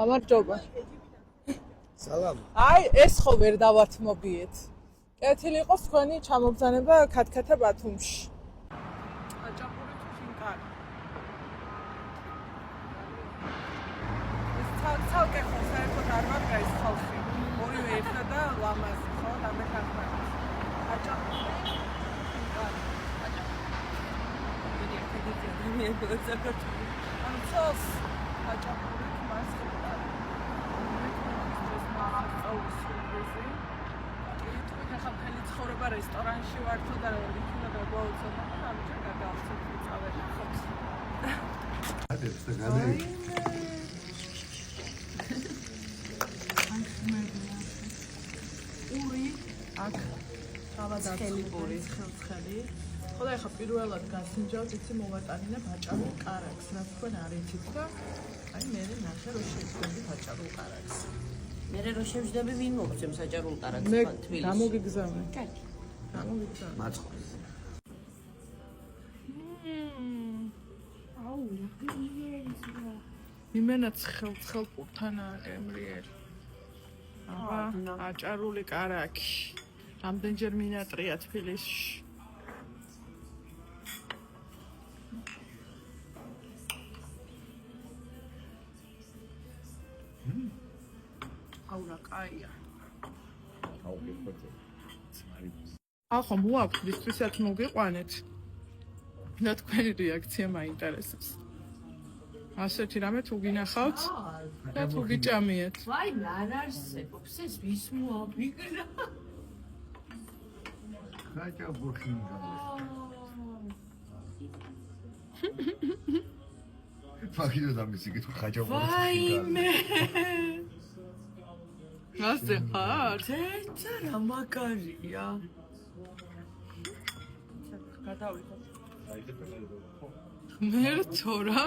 გამარჯობა. სალამ. აი, ეს ხო ვერ დავათმობიეთ. კეთილი იყოს თქვენი ჩამოგზანება ქათქათა ბათუმში. აჭაპური თუ შინკარი. ეს ცალკე ხო საერთოდ არ მაგა ეს ხალხი. ორივე ერთად და ლამაზი ხო, დამეხარდა. აჭაპური შინკარი. აჭაპური. მე საქართველოს. ანუ ცოს აჭაპური მას ხარ. ხალხი ცხოვრება რესტორანში ვართო და იქნება გაგვაუწოდა და ამჯერ გადავწევთ წავედახოთ. ადეს და გალერი. პური აქ თავადაცელი პური ცხელი. ხო და ეხა პირველად გასინჯავთ იცი მოვატანინებ აჭარულ კარაქს, რაც თქვენ არ იცით და აი მე ნახე რომ შევძდები აჭარულ კარაქს. მე რო შევძდები ვინ მოგწევს აჭარულ კარაქს მე თბილისში. გამოგიგზავნე. კარგი. გამოგიგზავნე. მაწყობს. აუ, რა იმენა ცხელ პურთანაა გემრიერი. აბა, აჭარული კარაქი. რამდენჯერ მინატრია თბილისში. აუ რა კაია. აუ გეფოთე. ახლა მოაქვს ვისთვისაც მოგიყვანეთ. და თქვენი რეაქცია მაინტერესებს. ასეთი რამე თუ გინახავთ და თუ გიჭამიეთ. ვაი, არ არსებობს ეს ვის მოაბიგრა. ხაჭა ბურხინგა. ფაქიდო დამისი კითხვა ხაჭა ბურხინგა. ვაიმე. ასე ხარ? ეცა რა მაგარია. გადავიღო. მე თორა